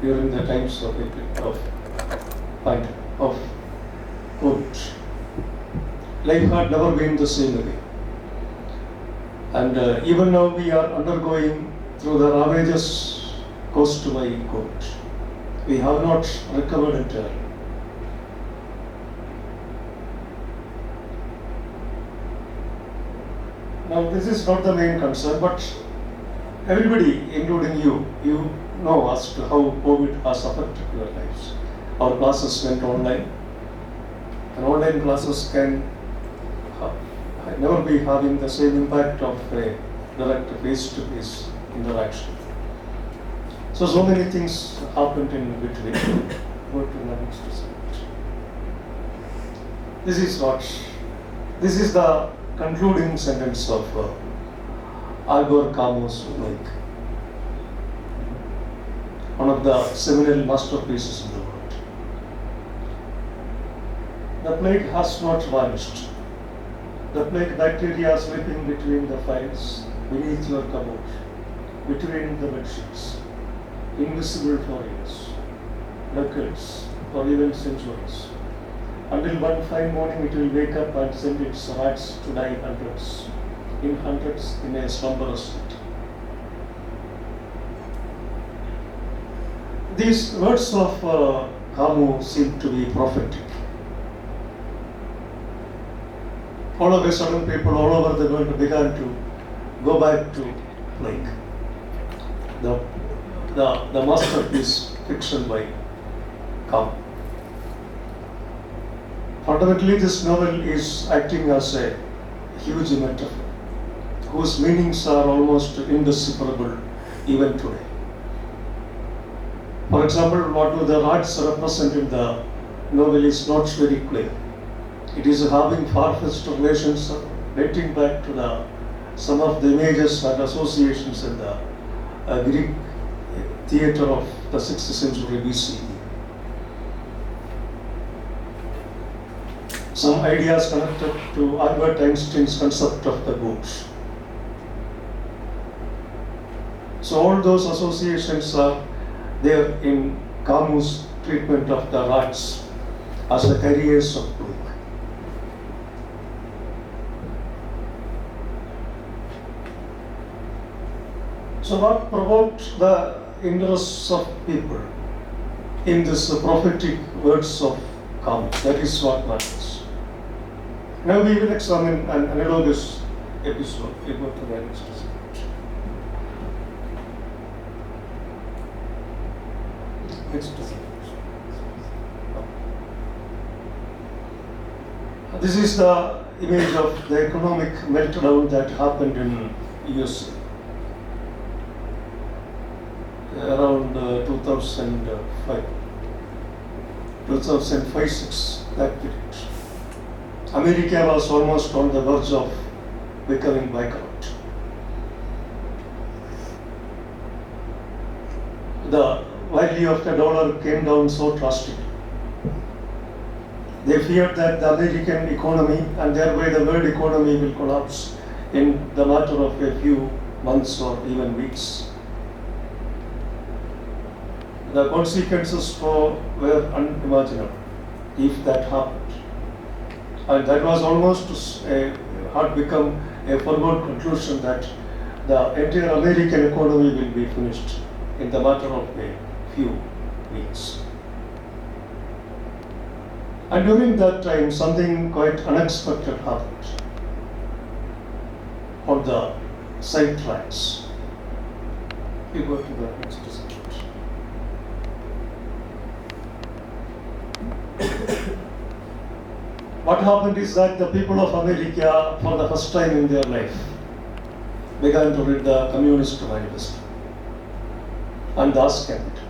during the times of COVID. Life had never been the same again. And even now we are undergoing through the ravages caused by COVID. We have not recovered entirely. Now this is not the main concern, but everybody, including you know as to how COVID has affected your lives. Our classes went online, and online classes can never be having the same impact of a direct face-to-face interaction. So many things happened in between. Go to the next slide. This is the concluding sentence of Albert Camus' Plague, one of the seminal masterpieces in the world. The plague has not vanished. The plague bacteria sleeping between the files, beneath your cupboard, between the bedsheets, invisible for years, decades, or even centuries, until one fine morning it will wake up and send its rats to die hundreds in a slumberous state. These words of Camus seem to be prophetic. All of a sudden, people all over the world began to go back to plague. The masterpiece fiction by Camus. Fundamentally, this novel is acting as a huge metaphor, whose meanings are almost indecipherable even today. For example, what do the rats represent in the novel is not very clear. It is having far-fetched relations dating back to some of the images and associations in the Greek theatre of the 6th century BCE. Some ideas connected to Albert Einstein's concept of the good. So all those associations are there in Camus' treatment of the rats as the carriers of plague. So what provoked the interests of people in this prophetic words of Camus? That is what matters. Now we will examine an analogous episode. We go to the next slide. Next slide. This is the image of the economic meltdown that happened in USA around 2005, 2005-06, that period. America was almost on the verge of becoming bankrupt. The value of the dollar came down so drastically. They feared that the American economy and thereby the world economy will collapse in the matter of a few months or even weeks. The consequences were unimaginable if that happened. And that was almost had become a foregone conclusion that the entire American economy will be finished in the matter of a few weeks. And during that time, something quite unexpected happened on the side tracks. We go to the next slide. What happened is that the people of America, for the first time in their life, began to read the Communist Manifesto and Das Kapital.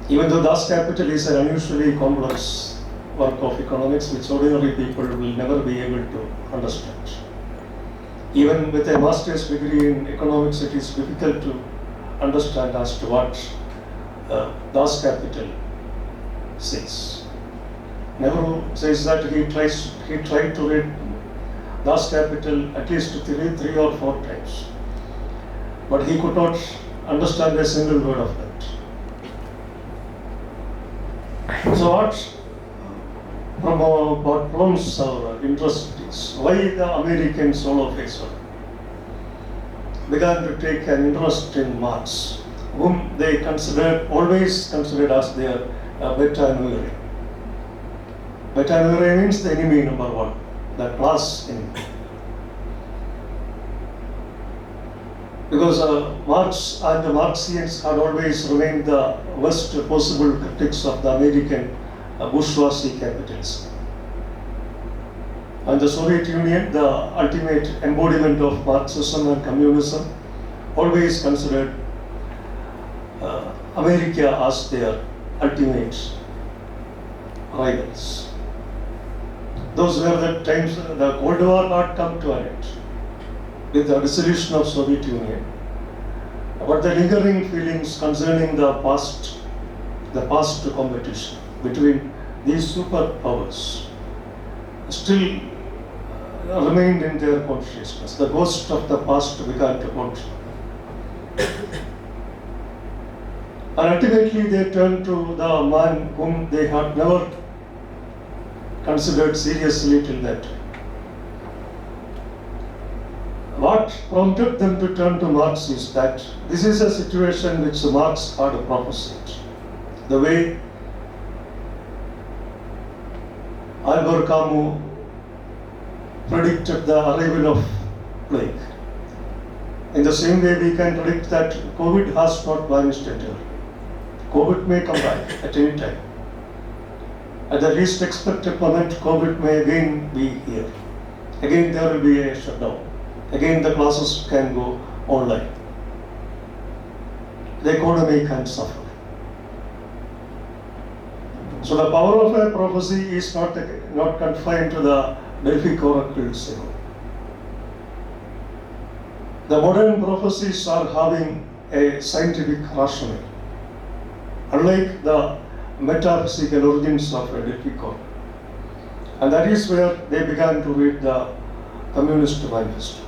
Even though Das Kapital is an unusually complex work of economics which ordinary people will never be able to understand. Even with a master's degree in economics, it is difficult to understand as to what Das Kapital says. Nehru says that he tried to read Das Kapital at least three or four times, but he could not understand a single word of that. So what prompts our interest is why the Americans all of a sudden began to take an interest in Marx, whom they always considered as their beta noire. Beta noire means the enemy number one, the class enemy. Because Marx and the Marxians had always remained the worst possible critics of the American bourgeoisie capitalism. And the Soviet Union, the ultimate embodiment of Marxism and communism, always considered America as their ultimate rivals. Those were the times the Cold War had come to an end with the dissolution of Soviet Union. But the lingering feelings concerning the past competition between these superpowers still remained in their consciousness. The ghost of the past began to haunt them. And ultimately they turned to the man whom they had never considered seriously till that time. What prompted them to turn to Marx is that this is a situation which Marx had prophesied. The way Albert Camus predicted the arrival of plague. In the same way, we can predict that COVID has not vanished entirely. COVID may come back at any time. At the least expected moment, COVID may again be here. Again, there will be a shutdown. Again, the classes can go online. The economy can suffer. So the power of a prophecy is not confined to the Delphic oracles alone. The modern prophecies are having a scientific rationale, unlike the metaphysical origins of a Delphic oracle. And that is where they began to read the Communist Manifesto.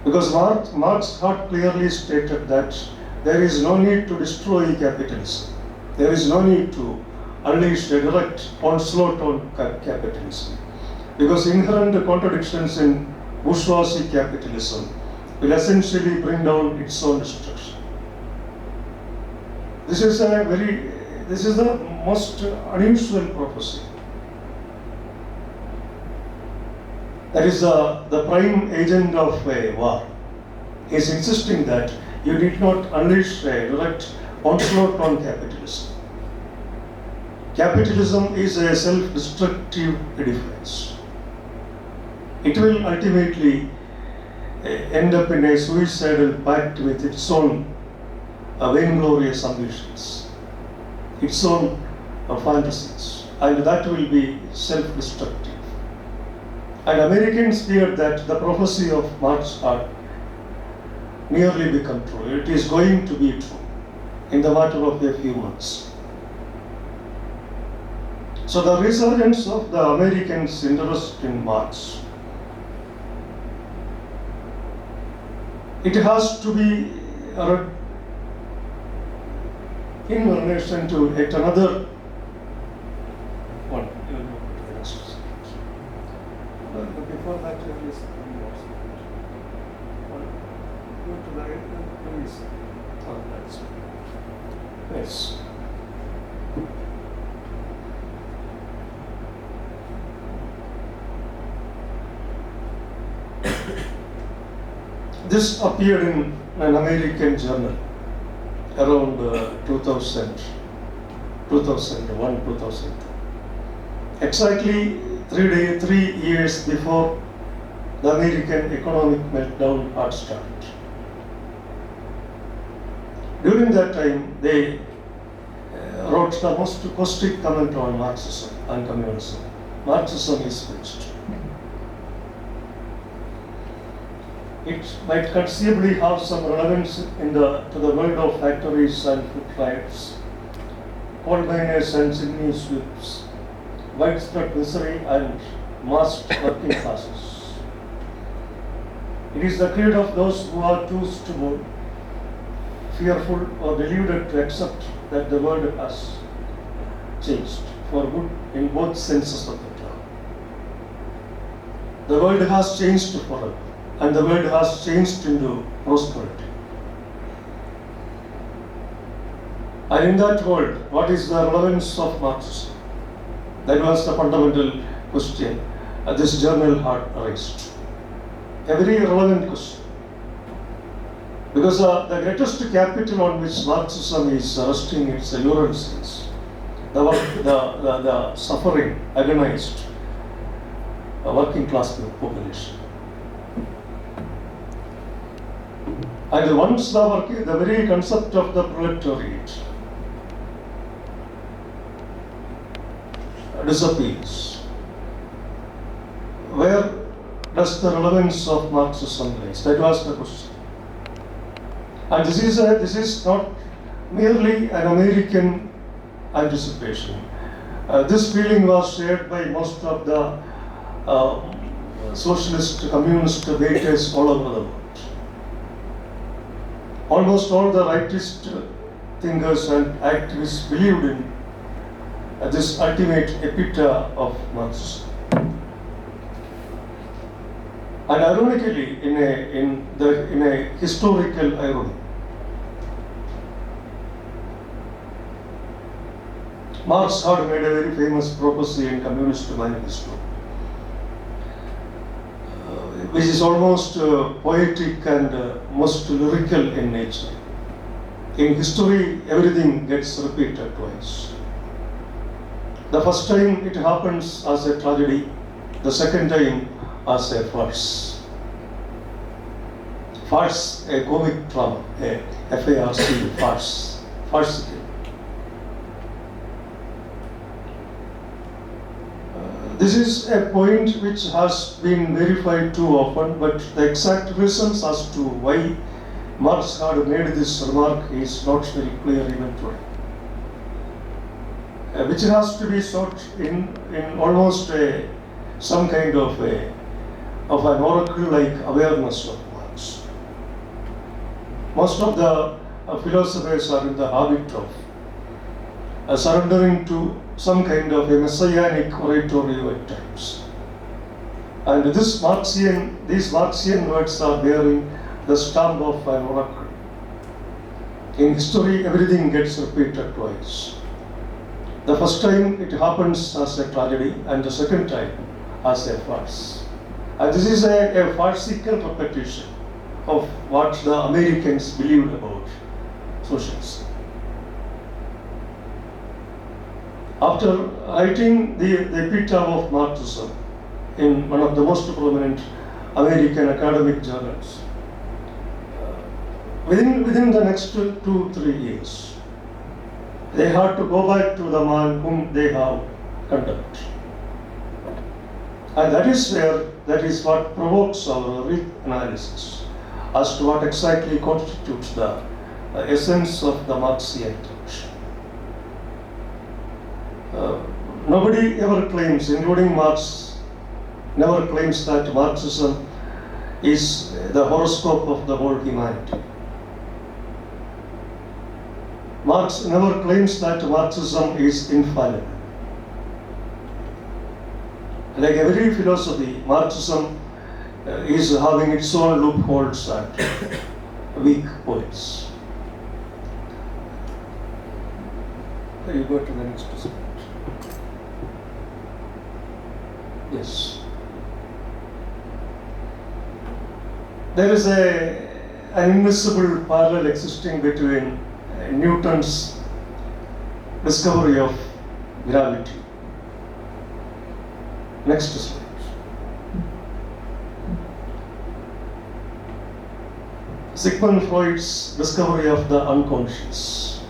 Because Marx had clearly stated that there is no need to destroy capitalism. There is no need to unleash a direct onslaught on capitalism. Because inherent contradictions in bourgeoisie capitalism will essentially bring down its own destruction. This is the most unusual prophecy. That is the prime agent of a war. He is insisting that you need not unleash a direct onslaught on capitalism. Capitalism is a self-destructive defiance. It will ultimately end up in a suicidal pact with its own vainglorious ambitions, its own fantasies, and that will be self-destructive. And Americans feared that the prophecy of Marx had nearly become true. It is going to be true in the matter of a few months. So the resurgence of the Americans' interest in Marx, it has to be read in relation to yet another one. Before that, please go to the please. Oh, that's yes. This appeared in an American journal around 2000, 2001, 2002. Exactly 3 years before the American economic meltdown had started. During that time, they wrote the most caustic comment on Marxism and communism. Marxism is finished. It might conceivably have some relevance to the world of factories and food riots, coal miners and chimney sweeps, widespread misery and massed working classes. It is the creed of those who are too stupid, fearful or deluded to accept that the world has changed for good in both senses of the term. The world has changed forever, and the world has changed into prosperity. And in that world, what is the relevance of Marxism? That was the fundamental question this journal had raised. A very relevant question. Because the greatest capital on which Marxism is resting its allurance is the suffering, agonized working class population. And once the very concept of the proletariat disappears, where does the relevance of Marxism lies? That was the question. And this is not merely an American anticipation. This feeling was shared by most of the socialist, communist debaters all over the world. Almost all the rightist thinkers and activists believed in this ultimate epitaph of Marxism. And ironically, in a historical irony, Marx had made a very famous prophecy in Communist Manifesto, which is almost poetic and most lyrical in nature. In history, everything gets repeated twice. The first time it happens as a tragedy, the second time as a farce. Farce, a comic drama, a F-A-R-C, farce, farcical. This is a point which has been verified too often, but the exact reasons as to why Marx had made this remark is not very clear even today. Which has to be sought in almost some kind of an oracle-like awareness of Marx. Most of the philosophers are in the habit of surrendering to some kind of a messianic oratory at times. And these Marxian words are bearing the stamp of an oracle. In history, everything gets repeated twice. The first time it happens as a tragedy, and the second time as a farce. And this is a farcical repetition of what the Americans believed about socialism. After writing the epitaph of Marxism in one of the most prominent American academic journals, within the next 2-3 years, they had to go back to the man whom they have condemned. And that is what provokes our re-analysis as to what exactly constitutes the essence of the Marxian tradition. Nobody ever claims, including Marx, never claims that Marxism is the horoscope of the whole humanity. Marx never claims that Marxism is infallible. Like every philosophy, Marxism is having its own loopholes and weak points. You go to the next slide. Yes. There is an invisible parallel existing between Newton's discovery of gravity. Next slide. Sigmund Freud's discovery of the unconscious.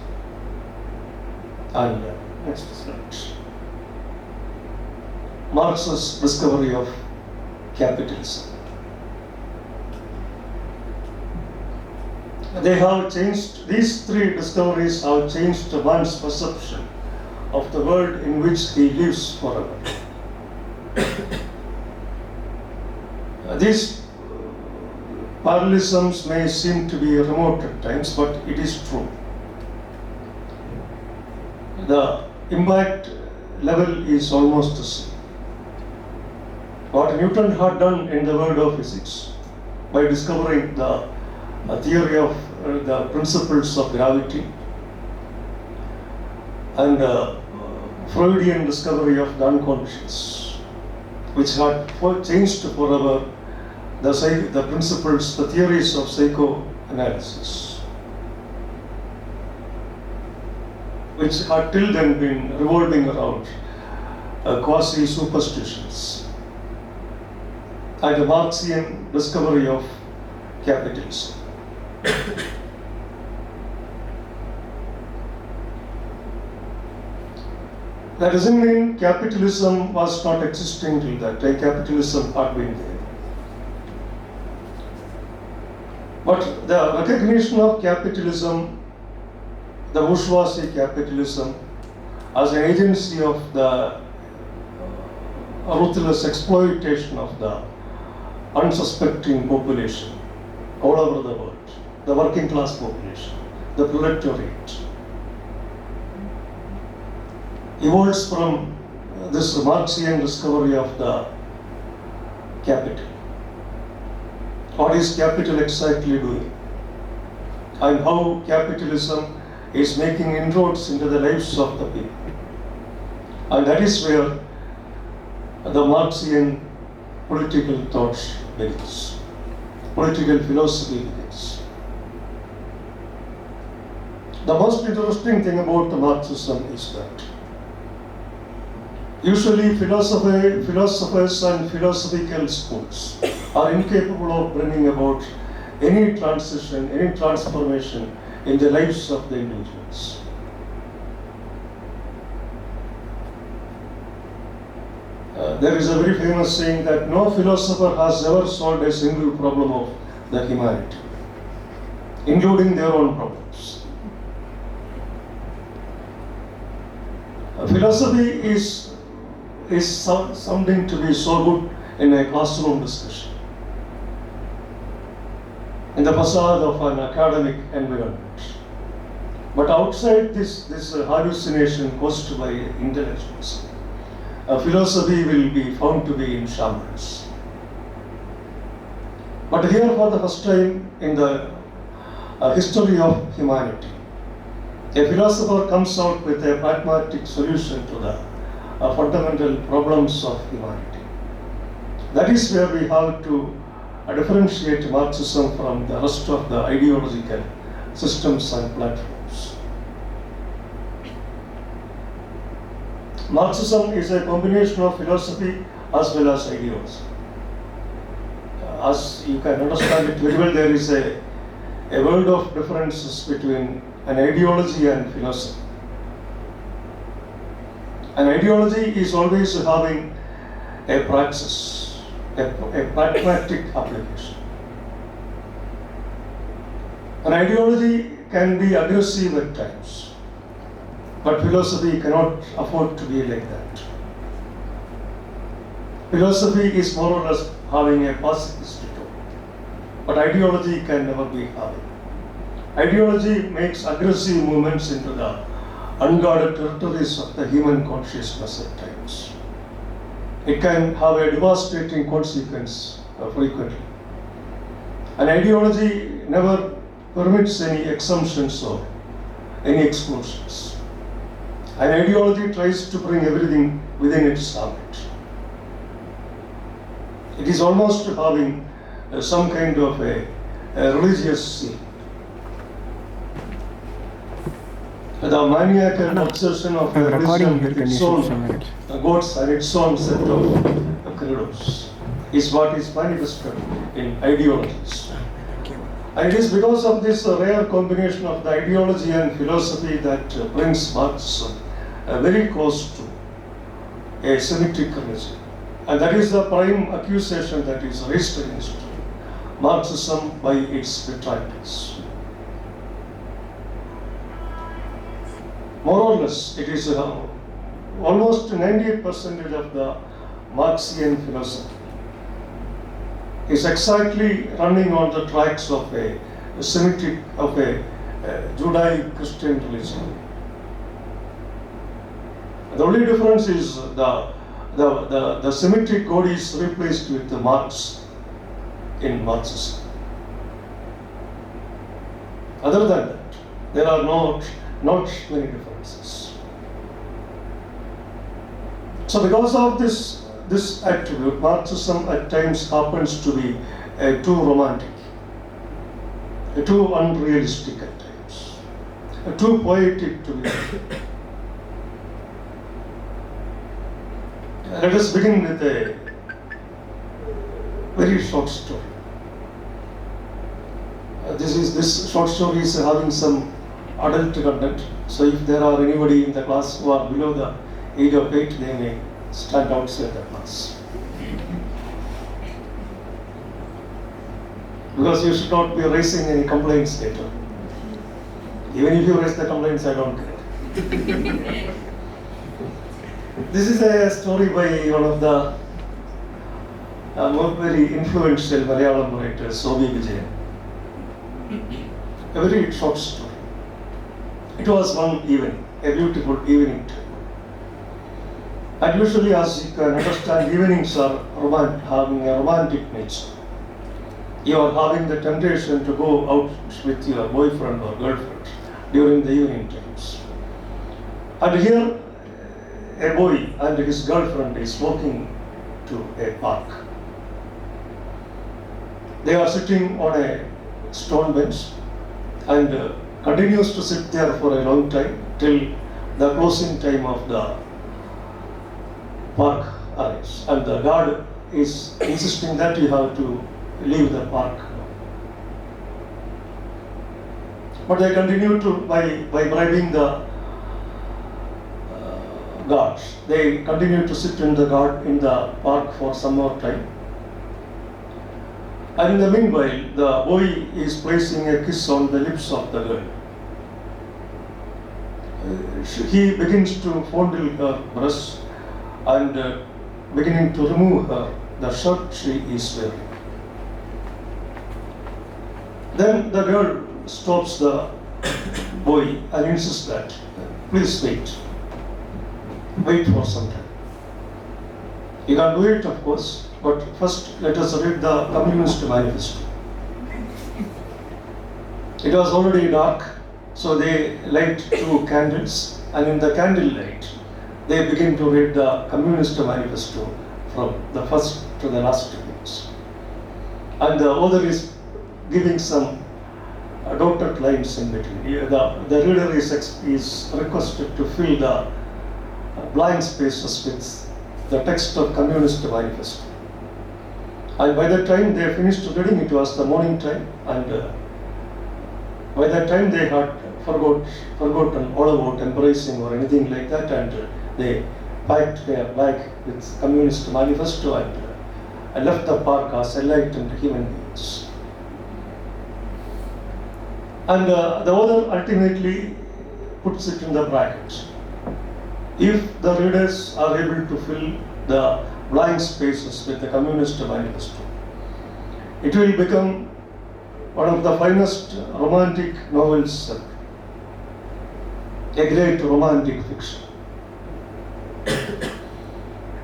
And next slide. Marx's discovery of capitalism. They have changed, these three discoveries have changed man's perception of the world in which he lives forever. parallelisms may seem to be remote at times, but it is true. The impact level is almost the same. What Newton had done in the world of physics by discovering the theory of the principles of gravity and Freudian discovery of the unconscious, which had changed forever the principles, the theories of psychoanalysis, which had till then been revolving around quasi-superstitions, and the Marxian discovery of capitalism. That doesn't mean capitalism was not existing till that time. Capitalism had been there. But the recognition of capitalism, the bourgeoisie capitalism, as an agency of the ruthless exploitation of the unsuspecting population all over the world, the working class population, the proletariat, evolves from this Marxian discovery of the capital. What is capital exactly doing? And how capitalism is making inroads into the lives of the people. And that is where the Marxian political thought begins, political philosophy begins. The most interesting thing about the Marxism is that usually philosophers and philosophical schools are incapable of bringing about any transition, any transformation in the lives of the individuals. There is a very famous saying that no philosopher has ever solved a single problem of the humanity, including their own problems. Philosophy is something to be so good in a classroom discussion, in the facade of an academic environment. But outside this hallucination caused by intellectuals, philosophy will be found to be in shambles. But here, for the first time in the history of humanity, a philosopher comes out with a pragmatic solution to the fundamental problems of humanity. That is where we have to differentiate Marxism from the rest of the ideological systems and platforms. Marxism is a combination of philosophy as well as ideology. As you can understand it very well, there is a world of differences between an ideology and philosophy. An ideology is always having a praxis, a pragmatic application. An ideology can be aggressive at times, but philosophy cannot afford to be like that. Philosophy is more or less having a pacifist tone, but ideology can never be having. Ideology makes aggressive movements into the unguarded territories of the human consciousness at times. It can have a devastating consequence frequently. An ideology never permits any exemptions or any exclusions. An ideology tries to bring everything within its ambit. It is almost having some kind of a religious seal. The maniacal obsession of a religion with its own gods and its own set of credos is what is manifested in ideologies. And it is because of this rare combination of the ideology and philosophy that brings Marxism very close to a Semitic religion. And that is the prime accusation that is raised against Marxism by its detractors. More or less, it is almost 98% of the Marxian philosophy is exactly running on the tracks of a Semitic, of a Judaic-Christian religion. The only difference is the Semitic God is replaced with the Marx in Marxism. Other than that, there are not many differences. So because of this attribute, Marxism at times happens to be too romantic, too unrealistic at times, too poetic to be. Let us begin with a very short story. This short story is having some adult content. So if there are anybody in the class who are below the age of 8, they may stand outside the class. Because you should not be raising any complaints later. Even if you raise the complaints, I don't care. This is a story by one of the very influential Malayalam writers, O.B. Vijayan. A very short story. It was one evening, a beautiful evening time. And usually, as you can understand, evenings are having a romantic nature. You are having the temptation to go out with your boyfriend or girlfriend during the evening times. And here, a boy and his girlfriend is walking to a park. They are sitting on a stone bench and continues to sit there for a long time till the closing time of the park arrives. And the guard is insisting that you have to leave the park. But they continue to, by bribing the guards, they continue to sit in the park for some more time. And in the meanwhile, the boy is placing a kiss on the lips of the girl. He begins to fondle her breast and beginning to remove the shirt she is wearing. Then the girl stops the boy and insists that, please wait for some time. You can do it, of course, but first let us read the Communist Manifesto. It was already dark, so they light 2 candles, and in the candle light, they begin to read the Communist Manifesto from the first to the last pages. And the author is giving some dotted lines in between. The reader is requested to fill the blank spaces with the text of Communist Manifesto. And by the time they finished reading, it was the morning time, and by that time they had forgotten all about embracing or anything like that, and they packed their bag with Communist Manifesto and left the park as enlightened human beings. And the author ultimately puts it in the bracket. If the readers are able to fill the blank spaces with the Communist Manifesto, it will become one of the finest romantic novels, a great romantic fiction.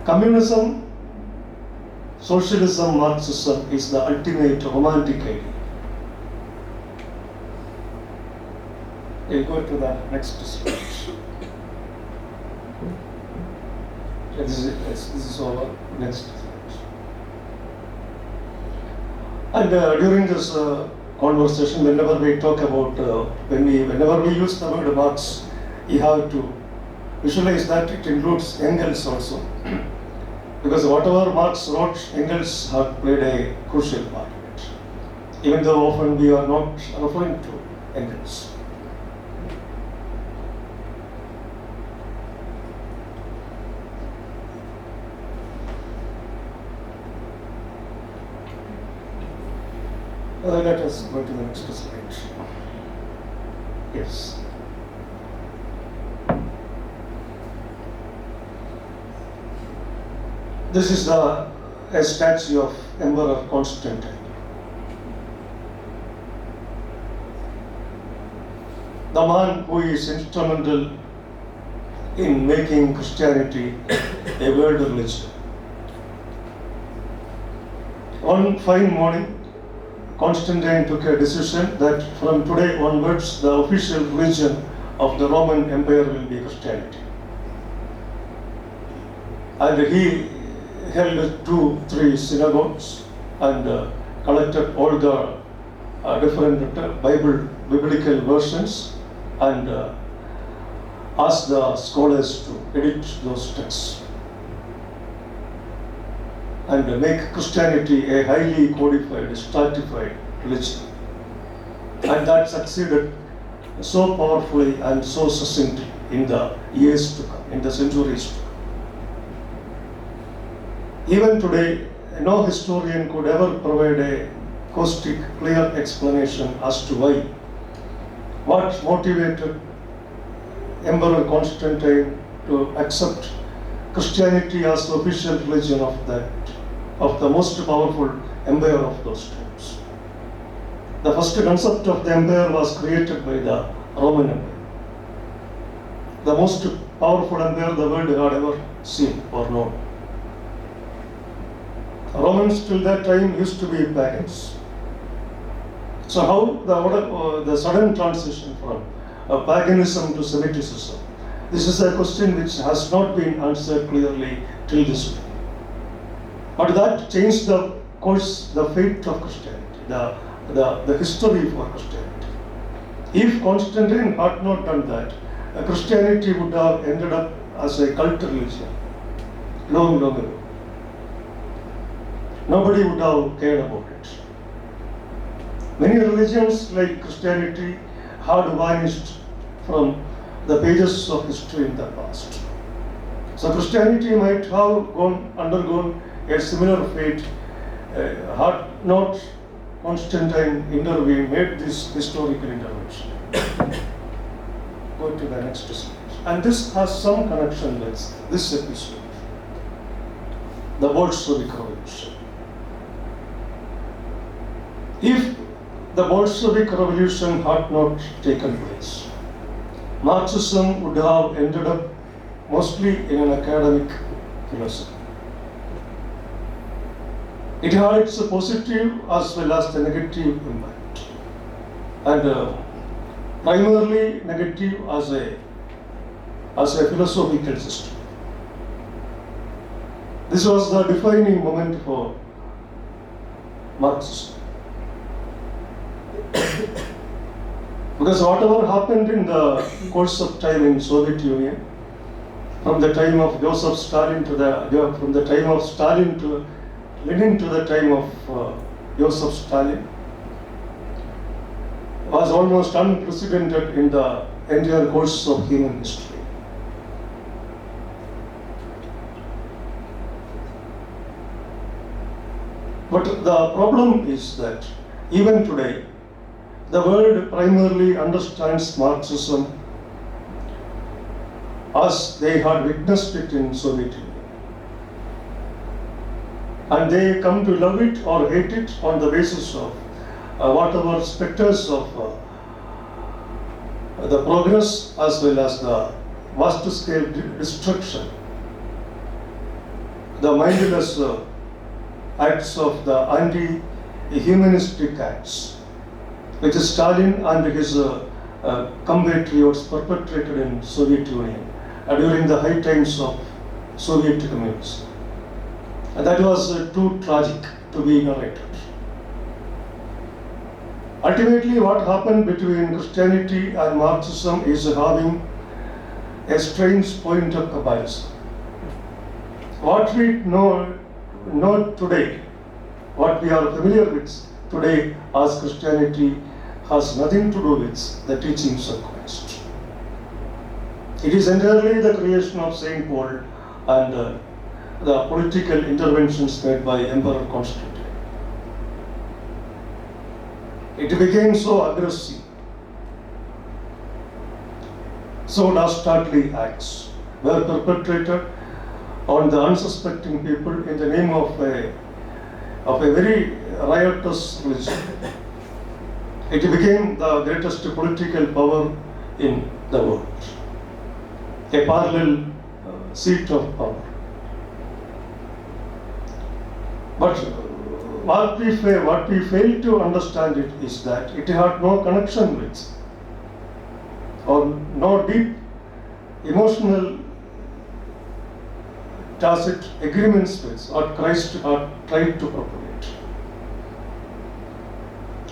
Communism, socialism, Marxism is the ultimate romantic idea. We'll go to the next slide. This is over. Next slide. And during this conversation, whenever we talk about, whenever we use the word Marx, you have to visualize that it includes Engels also. Because whatever Marx wrote, Engels had played a crucial part in it. Even though often we are not referring to Engels. Let us go to the next slide. Yes. This is a statue of Emperor Constantine. The man who is instrumental in making Christianity a world religion. One fine morning, Constantine took a decision that from today onwards, the official religion of the Roman Empire will be Christianity. And he held 2-3 synagogues and collected all the different biblical versions and asked the scholars to edit those texts and make Christianity a highly codified, stratified religion. And that succeeded so powerfully and so succinctly in the years to come, in the centuries to come. Even today, no historian could ever provide a caustic, clear explanation as to why, what motivated Emperor Constantine to accept Christianity as the official religion of the most powerful empire of those times. The first concept of the empire was created by the Roman Empire, the most powerful empire the world had ever seen or known. Romans till that time used to be pagans. So how the sudden transition from paganism to Semitism? This is a question which has not been answered clearly till this day. But that changed the course, the fate of Christianity, the history for Christianity. If Constantine had not done that, Christianity would have ended up as a cult religion long ago. Nobody would have cared about it. Many religions like Christianity had vanished from the pages of history in the past. So Christianity might have undergone a similar fate had not Constantine intervened, made this historical intervention. Go to the next slide. And this has some connection with this episode, the Bolshevik Revolution. If the Bolshevik Revolution had not taken place, Marxism would have ended up mostly in an academic philosophy. It had its positive as well as the negative impact, and primarily negative as a philosophical system. This was the defining moment for Marxism. Because whatever happened in the course of time in Soviet Union, from the time of Joseph Stalin from the time of Stalin to Lenin to the time of Joseph Stalin, was almost unprecedented in the entire course of human history. But the problem is that even today, the world primarily understands Marxism as they had witnessed it in Soviet Union. And they come to love it or hate it on the basis of whatever specters of the progress as well as the vast scale destruction, the mindless acts of the anti-humanistic acts, which Stalin and his compatriots perpetrated in Soviet Union during the high times of Soviet communism. And that was too tragic to be narrated. Ultimately, what happened between Christianity and Marxism is having a strange point of comparison. What we know today, what we are familiar with today as Christianity, has nothing to do with the teachings of Christ. It is entirely the creation of Saint Paul and the political interventions made by Emperor Constantine. It became so aggressive. So dastardly acts were perpetrated on the unsuspecting people in the name of of a very riotous religion. It became the greatest political power in the world, a parallel seat of power. But what we fail to understand it is that it had no connection with or no deep emotional tacit agreements with what Christ had tried to propagate.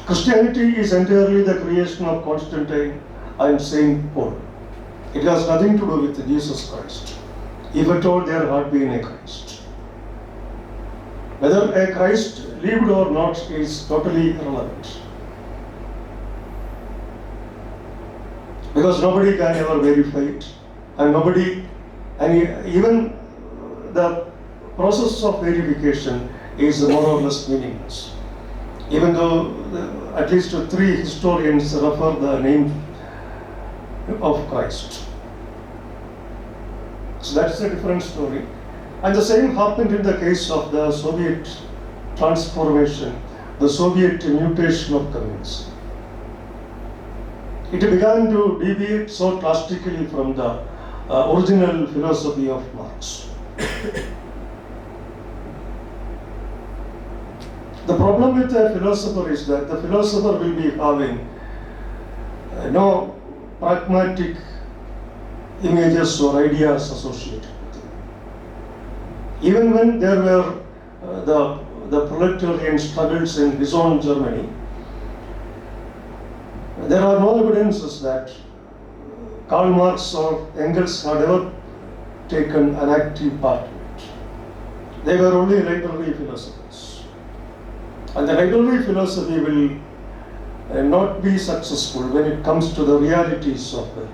Christianity is entirely the creation of Constantine and Saint Paul. It has nothing to do with Jesus Christ, if at all there had been a Christ. Whether a Christ lived or not is totally irrelevant, because nobody can ever verify it, and even the process of verification is more or less meaningless. Even though at least 3 historians refer the name of Christ. So that's a different story. And the same happened in the case of the Soviet transformation, the Soviet mutation of communism. It began to deviate so drastically from the original philosophy of Marx. The problem with a philosopher is that the philosopher will be having no pragmatic images or ideas associated with it. Even when there were the proletarian struggles in his own Germany, there are no evidences that Karl Marx or Engels had ever taken an active part in it. They were only literary philosophers. And the literary philosophy will not be successful when it comes to the realities of the life.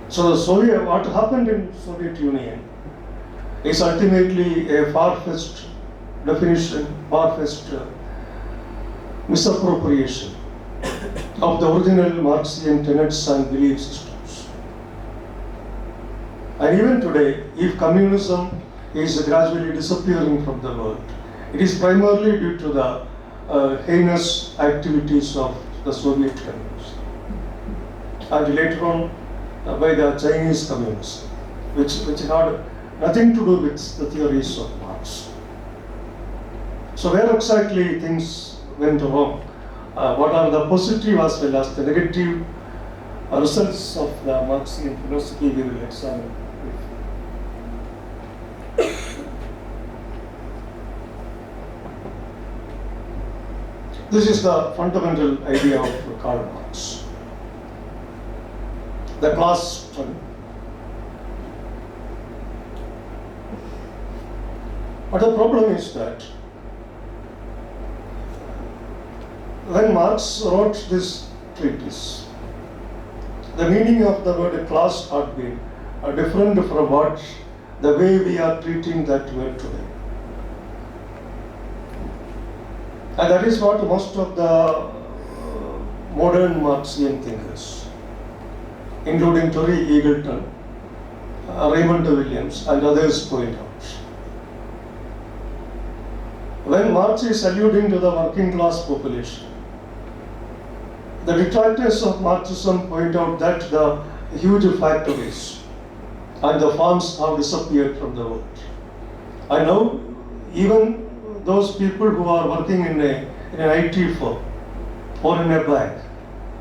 So what happened in Soviet Union is ultimately a far-fetched definition, far-fetched misappropriation of the original Marxian tenets and belief systems. And even today, if communism is gradually disappearing from the world, it is primarily due to the heinous activities of the Soviet communists, and later on by the Chinese communists, which had nothing to do with the theories of Marx. So where exactly things went wrong? What are the positive as well as the negative results of the Marxian philosophy we will examine. This is the fundamental idea of Karl Marx. The class struggle. But the problem is that when Marx wrote this treatise, the meaning of the word class had been different from what the way we are treating that word today. And that is what most of the modern Marxian thinkers, including Terry Eagleton, Raymond Williams, and others point out. When Marx is alluding to the working class population, the detractors of Marxism point out that the huge factories and the farms have disappeared from the world. And now, even those people who are working in an IT firm or in a bank,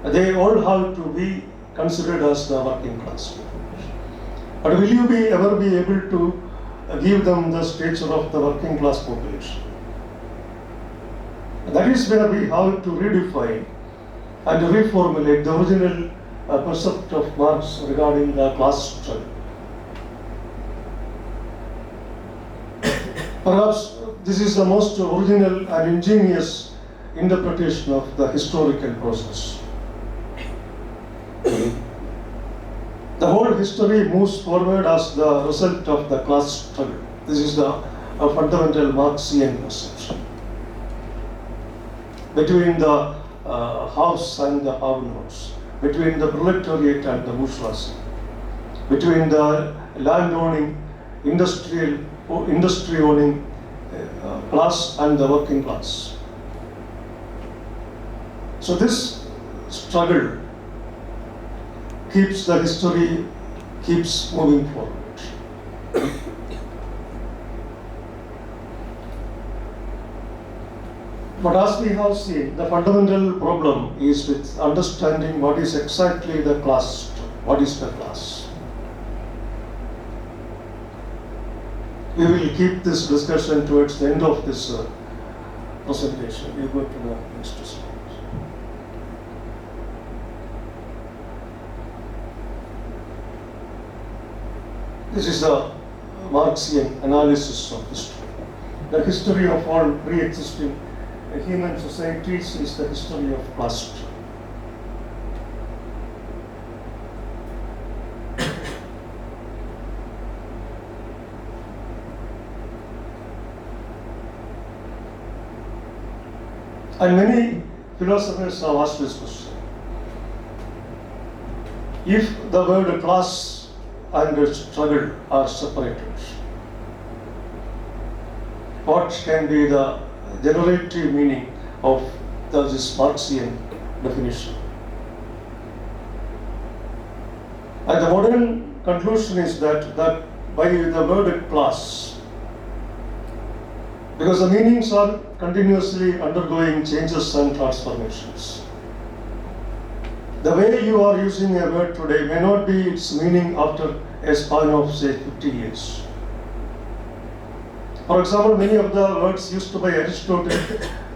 they all have to be considered as the working class people. But will you ever be able to give them the stature of the working class population? That is where we have to redefine and reformulate the original concept of Marx regarding the class struggle. Perhaps this is the most original and ingenious interpretation of the historical process. The whole history moves forward as the result of the class struggle. This is the fundamental Marxian perception. Between the haves and the have-nots, between the proletariat and the bourgeoisie, between the land-owning, industry-owning class and the working class. So this struggle keeps the history keeps moving forward. But as we have seen, the fundamental problem is with understanding what is exactly the class, what is the class. We will keep this discussion towards the end of this presentation. We go to the next slide. This is the Marxian analysis of history. The history of all pre-existing human societies is the history of class struggle. And many philosophers have asked this question. If the word class and struggle are separated, what can be the generative meaning of this Marxian definition? And the modern conclusion is that by the word class, because the meanings are continuously undergoing changes and transformations. The way you are using a word today may not be its meaning after a span of, say, 50 years. For example, many of the words used by Aristotle,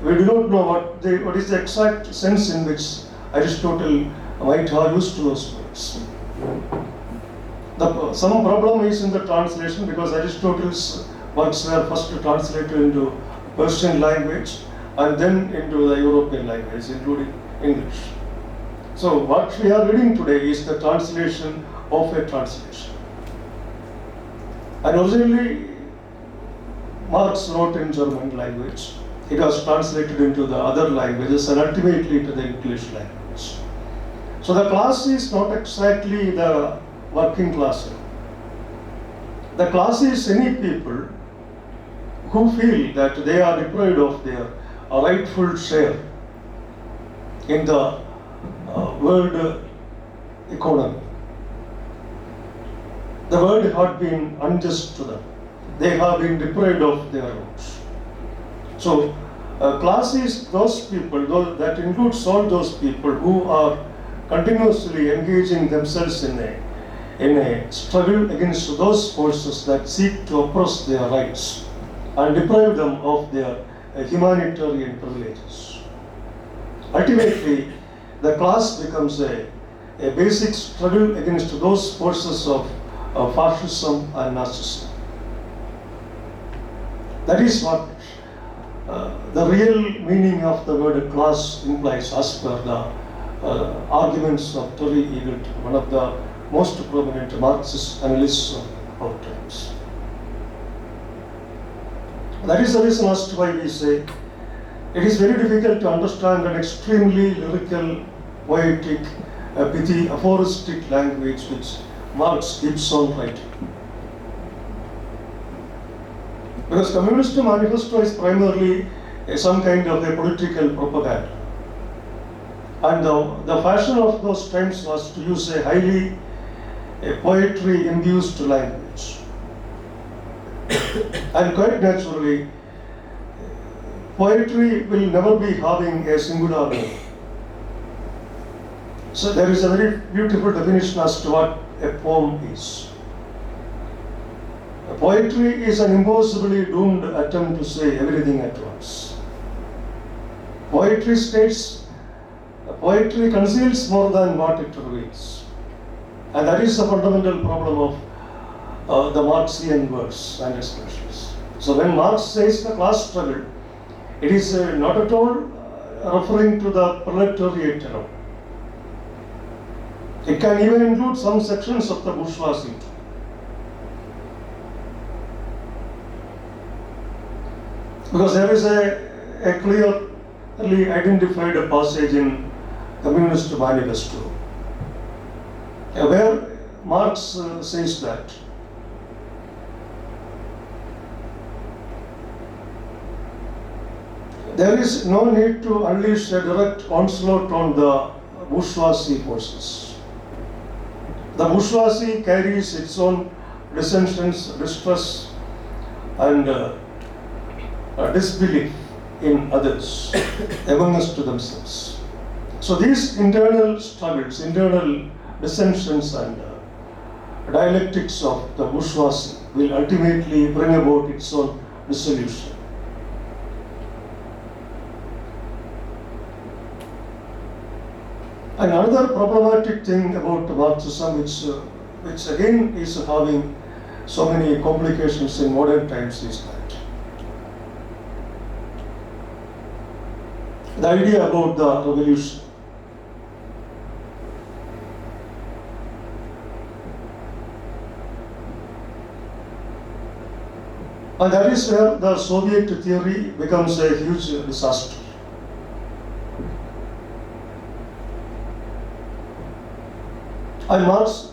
we do not know what is the exact sense in which Aristotle might have used those words. Some problem is in the translation, because Aristotle's works were first translated into Persian language and then into the European language, including English. So what we are reading today is the translation of a translation. And originally, Marx wrote in German language. It was translated into the other languages and ultimately to the English language. So the class is not exactly the working class. The class is any people who feel that they are deprived of their rightful share in the world economy. The world had been unjust to them. They have been deprived of their rights. So, class is those people, that includes all those people who are continuously engaging themselves in a struggle against those forces that seek to oppress their rights and deprive them of their humanitarian privileges. Ultimately, the class becomes a basic struggle against those forces of fascism and Nazism. That is what the real meaning of the word class implies, as per the arguments of Terry Eagleton, one of the most prominent Marxist analysts of our times. That is the reason as to why we say it is very difficult to understand an extremely lyrical, poetic, pithy, aphoristic language which Marx keeps on writing. Because Communist Manifesto is primarily some kind of a political propaganda. And the fashion of those times was to use a highly poetry-induced language. And quite naturally, poetry will never be having a singular meaning. So there is a very beautiful definition as to what a poem is. Poetry is an impossibly doomed attempt to say everything at once. Poetry conceals more than what it reveals. And that is the fundamental problem of the Marxian words and expressions. So when Marx says the class struggle, it is not at all referring to the proletariat alone. It can even include some sections of the bourgeoisie. Because there is a clearly identified passage in Communist Manifesto where Marx says that There is no need to unleash a direct onslaught on the bourgeoisie forces. The bourgeoisie carries its own dissensions, distrust, and disbelief in others, amongst themselves. So these internal struggles, internal dissensions and dialectics of the bourgeoisie will ultimately bring about its own dissolution. Another problematic thing about Marxism, which again is having so many complications in modern times, is that the idea about the revolution. And that is where the Soviet theory becomes a huge disaster. And Marx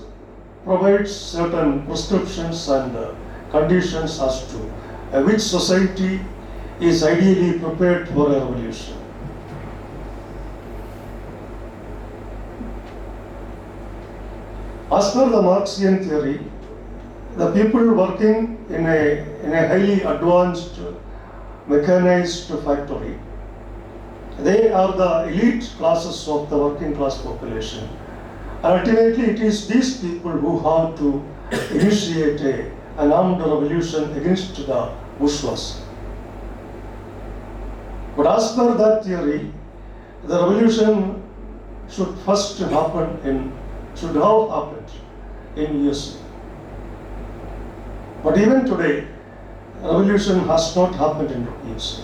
provides certain prescriptions and conditions as to which society is ideally prepared for a revolution. As per the Marxian theory, the people working in a highly advanced mechanized factory, they are the elite classes of the working class population. And ultimately, it is these people who have to initiate an armed revolution against the bourgeoisie. But as per that theory, the revolution should have happened in USA. But even today, revolution has not happened in USA.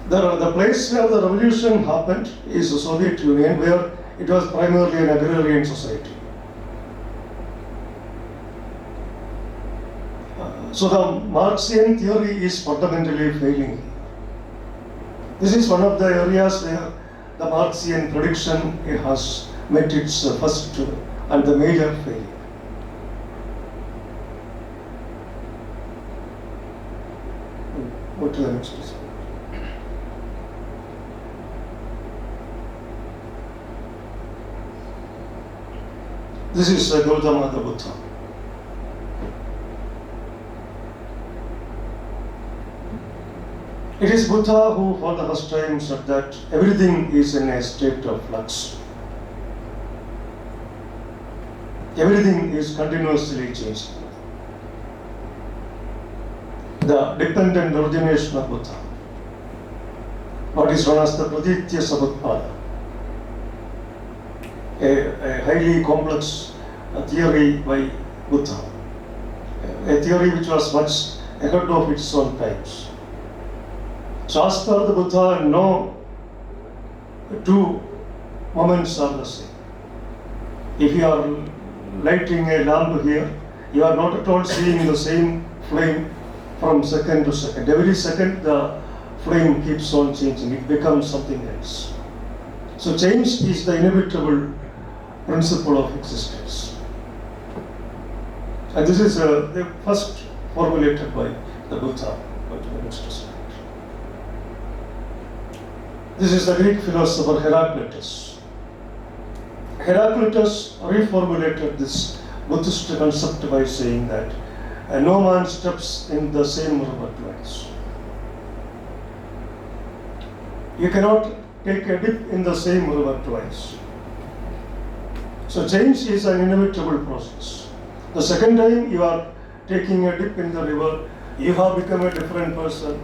The place where the revolution happened is the Soviet Union, where it was primarily an agrarian society. So the Marxian theory is fundamentally failing here. This is one of the areas where the Marxian prediction has met its first and the major failure. Go to the next slide. This is Gautama the Buddha. It is Buddha who for the first time said that everything is in a state of flux. Everything is continuously changing. The dependent origination of Buddha, what is known as the Praditya Sabutpada, a highly complex theory by Buddha, a theory which was much ahead of its own times. So as per the Buddha, no two moments are the same. If you are lighting a lamp here, you are not at all seeing the same flame from second to second. Every second the flame keeps on changing, it becomes something else. So change is the inevitable principle of existence. And this is the first formulated by the Buddha. Go to the next slide. This is the Greek philosopher Heraclitus. Heraclitus reformulated this Buddhist concept by saying that no man steps in the same river twice. You cannot take a dip in the same river twice. So change is an inevitable process. The second time you are taking a dip in the river, you have become a different person.